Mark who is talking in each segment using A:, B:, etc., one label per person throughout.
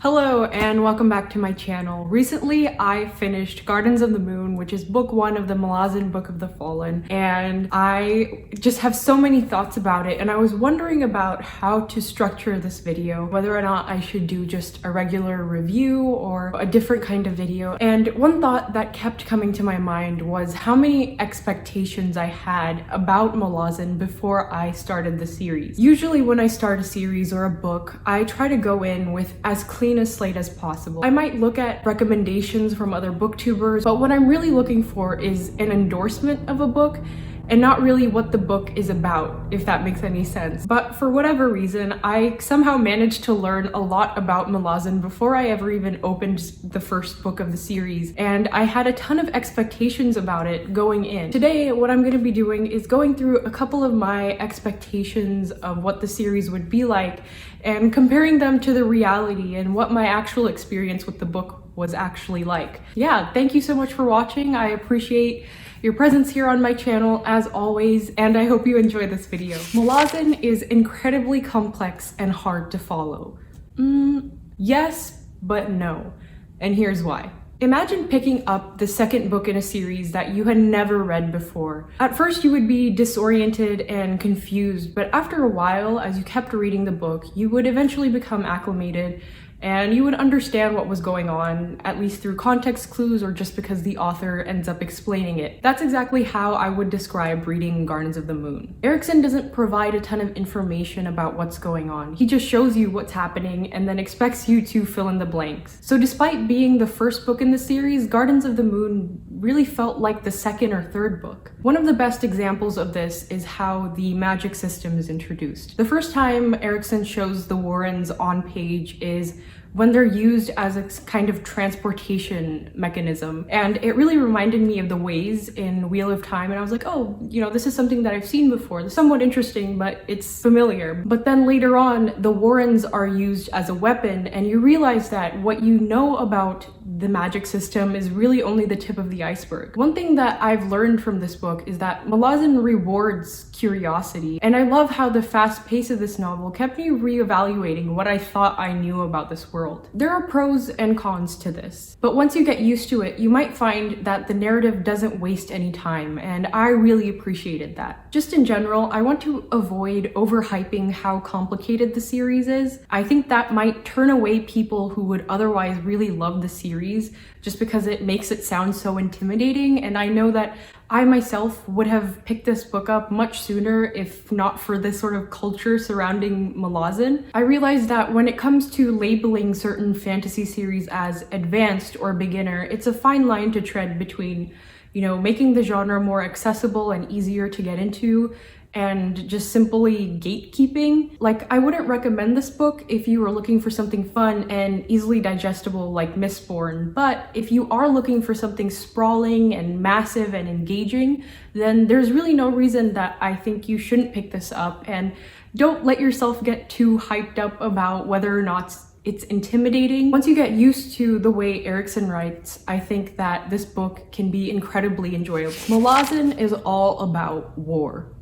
A: Hello and welcome back to my channel. Recently I finished Gardens of the Moon, which is book one of the Malazan Book of the Fallen, and I just have so many thoughts about it, and I was wondering about how to structure this video, whether or not I should do just a regular review or a different kind of video. And one thought that kept coming to my mind was how many expectations I had about Malazan before I started the series. Usually when I start a series or a book, I try to go in with as clean a slate as possible. I might look at recommendations from other booktubers, but what I'm really looking for is an endorsement of a book and not really what the book is about, if that makes any sense. But for whatever reason, I somehow managed to learn a lot about Malazan before I ever even opened the first book of the series, and I had a ton of expectations about it going in. Today, what I'm going to be doing is going through a couple of my expectations of what the series would be like and comparing them to the reality and what my actual experience with the book was actually like. Yeah, thank you so much for watching. I appreciate your presence here on my channel as always, and I hope you enjoy this video. Malazan is incredibly complex and hard to follow. Yes, but no. And here's why. Imagine picking up the second book in a series that you had never read before. At first you would be disoriented and confused, but after a while, as you kept reading the book, you would eventually become acclimated and you would understand what was going on, at least through context clues or just because the author ends up explaining it. That's exactly how I would describe reading Gardens of the Moon. Erikson doesn't provide a ton of information about what's going on. He just shows you what's happening and then expects you to fill in the blanks. So despite being the first book in the series, Gardens of the Moon really felt like the second or third book. One of the best examples of this is how the magic system is introduced. The first time Erikson shows the Warrens on page is when they're used as a kind of transportation mechanism. And it really reminded me of the ways in Wheel of Time, and I was like, oh, you know, this is something that I've seen before. It's somewhat interesting, but it's familiar. But then later on, the Warrens are used as a weapon, and you realize that what you know about the magic system is really only the tip of the iceberg. One thing that I've learned from this book is that Malazan rewards curiosity, and I love how the fast pace of this novel kept me reevaluating what I thought I knew about this world. There are pros and cons to this, but once you get used to it, you might find that the narrative doesn't waste any time, and I really appreciated that. Just in general, I want to avoid overhyping how complicated the series is. I think that might turn away people who would otherwise really love the series just because it makes it sound so intimidating, and I know that I myself would have picked this book up much sooner if not for this sort of culture surrounding Malazan. I realized that when it comes to labeling certain fantasy series as advanced or beginner, it's a fine line to tread between, you know, making the genre more accessible and easier to get into and just simply gatekeeping. Like, I wouldn't recommend this book if you were looking for something fun and easily digestible like Mistborn, but if you are looking for something sprawling and massive and engaging, then there's really no reason that I think you shouldn't pick this up, and don't let yourself get too hyped up about whether or not it's intimidating. Once you get used to the way Erikson writes, I think that this book can be incredibly enjoyable. Malazan is all about war.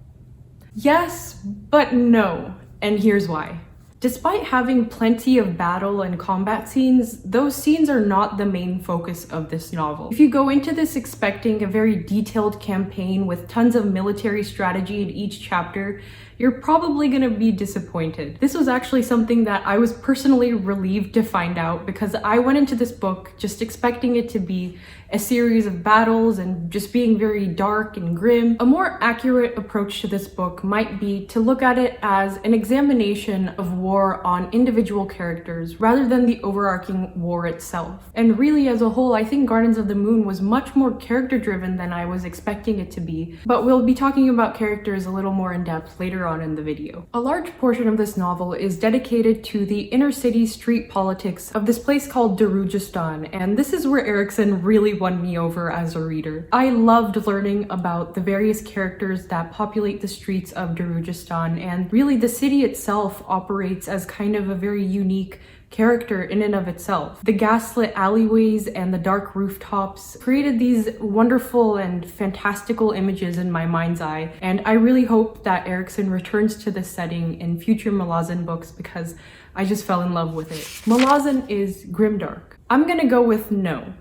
A: Yes, but no, and here's why. Despite having plenty of battle and combat scenes, those scenes are not the main focus of this novel. If you go into this expecting a very detailed campaign with tons of military strategy in each chapter, you're probably gonna be disappointed. This was actually something that I was personally relieved to find out, because I went into this book just expecting it to be a series of battles and just being very dark and grim. A more accurate approach to this book might be to look at it as an examination of war on individual characters rather than the overarching war itself. And really, as a whole, I think Gardens of the Moon was much more character driven than I was expecting it to be, but we'll be talking about characters a little more in depth later on in the video. A large portion of this novel is dedicated to the inner city street politics of this place called Darujistan, and this is where Erikson really won me over as a reader. I loved learning about the various characters that populate the streets of Darujistan, and really the city itself operates as kind of a very unique character in and of itself. The gaslit alleyways and the dark rooftops created these wonderful and fantastical images in my mind's eye, and I really hope that Erikson returns to this setting in future Malazan books, because I just fell in love with it. Malazan is grimdark. I'm gonna go with no,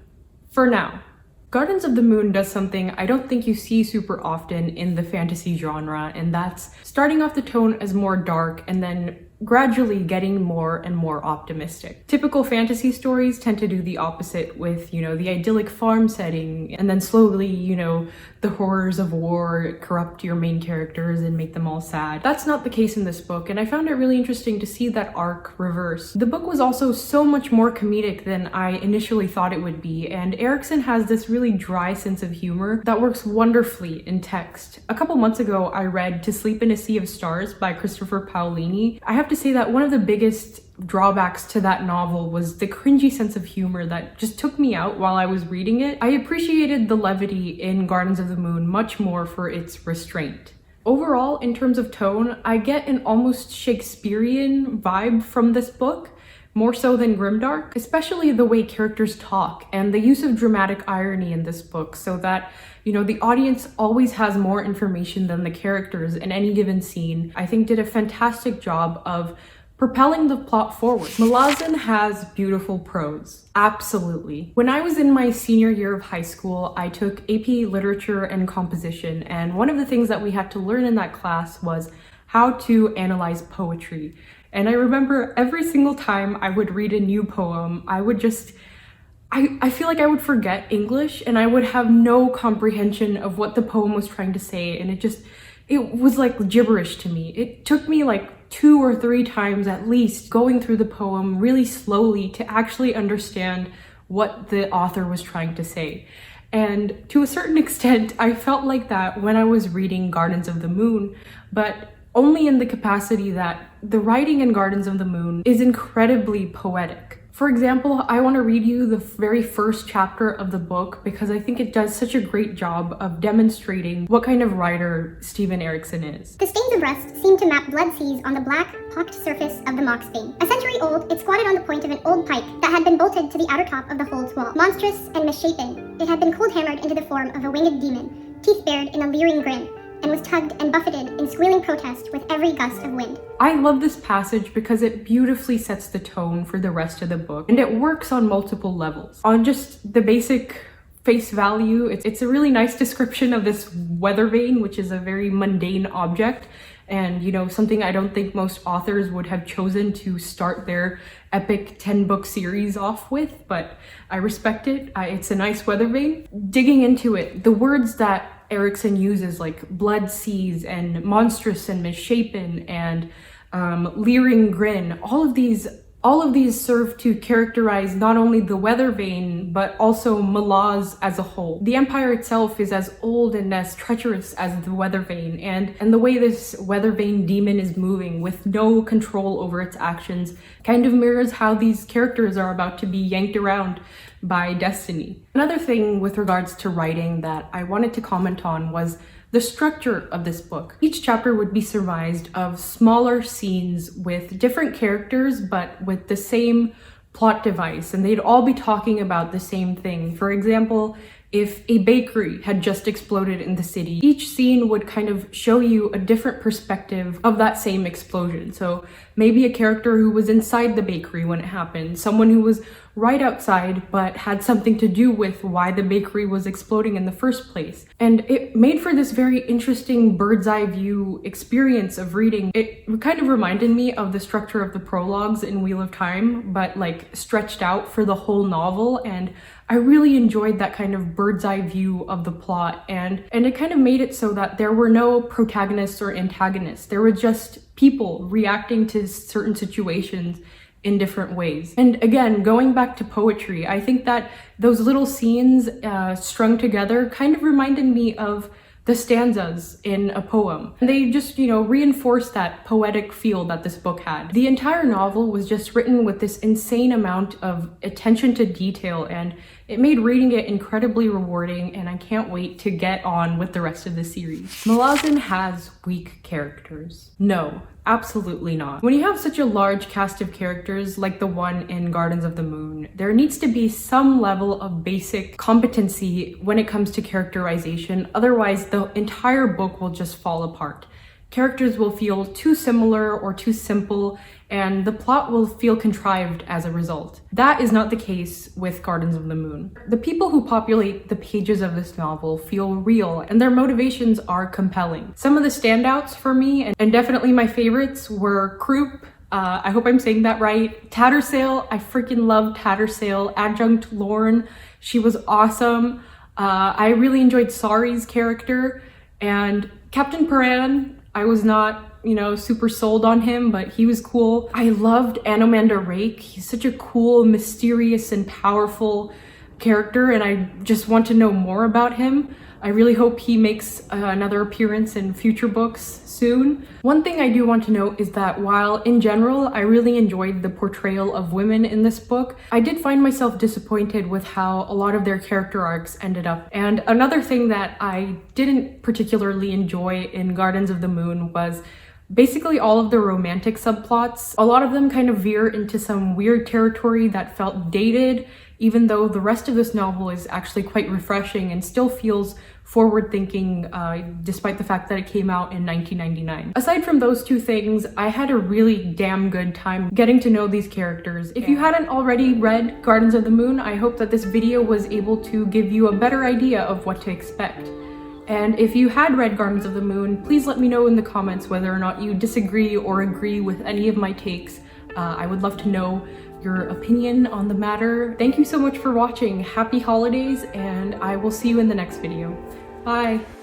A: for now. Gardens of the Moon does something I don't think you see super often in the fantasy genre, and that's starting off the tone as more dark and then gradually getting more and more optimistic. Typical fantasy stories tend to do the opposite with, the idyllic farm setting, and then slowly, the horrors of war corrupt your main characters and make them all sad. That's not the case in this book, and I found it really interesting to see that arc reverse. The book was also so much more comedic than I initially thought it would be, and Erikson has this really dry sense of humor that works wonderfully in text. A couple months ago, I read To Sleep in a Sea of Stars by Christopher Paolini. I have to say that one of the biggest drawbacks to that novel was the cringy sense of humor that just took me out while I was reading it. I appreciated the levity in Gardens of the Moon much more for its restraint. Overall, in terms of tone, I get an almost Shakespearean vibe from this book, more so than grimdark, especially the way characters talk and the use of dramatic irony in this book so that, the audience always has more information than the characters in any given scene. I think did a fantastic job of propelling the plot forward. Malazan has beautiful prose. Absolutely. When I was in my senior year of high school, I took AP Literature and Composition, and one of the things that we had to learn in that class was how to analyze poetry. And I remember every single time I would read a new poem, I feel like I would forget English and I would have no comprehension of what the poem was trying to say, and it was like gibberish to me. It took me like 2 or 3 times at least going through the poem really slowly to actually understand what the author was trying to say. And to a certain extent, I felt like that when I was reading Gardens of the Moon, but only in the capacity that the writing in Gardens of the Moon is incredibly poetic. For example, I want to read you the very first chapter of the book because I think it does such a great job of demonstrating what kind of writer Steven Erikson is.
B: The stains of rust seemed to map blood seas on the black, pocked surface of the mock's vein. A century old, it squatted on the point of an old pike that had been bolted to the outer top of the hold's wall. Monstrous and misshapen, it had been cold-hammered into the form of a winged demon, teeth bared in a leering grin, and was tugged and buffeted in squealing protest with every gust of wind.
A: I love this passage because it beautifully sets the tone for the rest of the book, and it works on multiple levels. On just the basic face value, it's a really nice description of this weather vane, which is a very mundane object, and something I don't think most authors would have chosen to start their epic 10-book series off with, but I respect it. It's a nice weather vane. Digging into it, the words that Erikson uses like blood seas and monstrous and misshapen and leering grin, all of these serve to characterize not only the weather vane, but also Malaz as a whole. The empire itself is as old and as treacherous as the weather vane, and the way this weather vane demon is moving with no control over its actions kind of mirrors how these characters are about to be yanked around by destiny. Another thing with regards to writing that I wanted to comment on was the structure of this book. Each chapter would be surmised of smaller scenes with different characters, but with the same plot device, and they'd all be talking about the same thing. For example, if a bakery had just exploded in the city, each scene would kind of show you a different perspective of that same explosion. So maybe a character who was inside the bakery when it happened, someone who was right outside but had something to do with why the bakery was exploding in the first place. And it made for this very interesting bird's eye view experience of reading. It kind of reminded me of the structure of the prologues in Wheel of Time, but like stretched out for the whole novel, and I really enjoyed that kind of bird's eye view of the plot, and it kind of made it so that there were no protagonists or antagonists. There were just people reacting to certain situations in different ways. And again, going back to poetry, I think that those little scenes strung together kind of reminded me of the stanzas in a poem. And they just, reinforced that poetic feel that this book had. The entire novel was just written with this insane amount of attention to detail, and it made reading it incredibly rewarding, and I can't wait to get on with the rest of the series. Malazan has weak characters. No, absolutely not. When you have such a large cast of characters like the one in Gardens of the Moon, there needs to be some level of basic competency when it comes to characterization. Otherwise, the entire book will just fall apart. characters will feel too similar or too simple, and the plot will feel contrived as a result. That is not the case with Gardens of the Moon. The people who populate the pages of this novel feel real, and their motivations are compelling. Some of the standouts for me, and definitely my favorites, were Croup, I hope I'm saying that right, Tattersail. I freaking loved Tattersail. Adjunct Lorne, she was awesome. I really enjoyed Sari's character, and Captain Paran, I was not, super sold on him, but he was cool. I loved Anomander Rake. He's such a cool, mysterious, and powerful character, and I just want to know more about him. I really hope he makes another appearance in future books soon. One thing I do want to note is that while in general I really enjoyed the portrayal of women in this book, I did find myself disappointed with how a lot of their character arcs ended up. And another thing that I didn't particularly enjoy in Gardens of the Moon was basically all of the romantic subplots. A lot of them kind of veer into some weird territory that felt dated, even though the rest of this novel is actually quite refreshing and still feels forward-thinking, despite the fact that it came out in 1999. Aside from those two things, I had a really damn good time getting to know these characters. If you hadn't already read Gardens of the Moon, I hope that this video was able to give you a better idea of what to expect. And if you had read Gardens of the Moon, please let me know in the comments whether or not you disagree or agree with any of my takes. I would love to know your opinion on the matter. Thank you so much for watching. Happy holidays, and I will see you in the next video. Bye!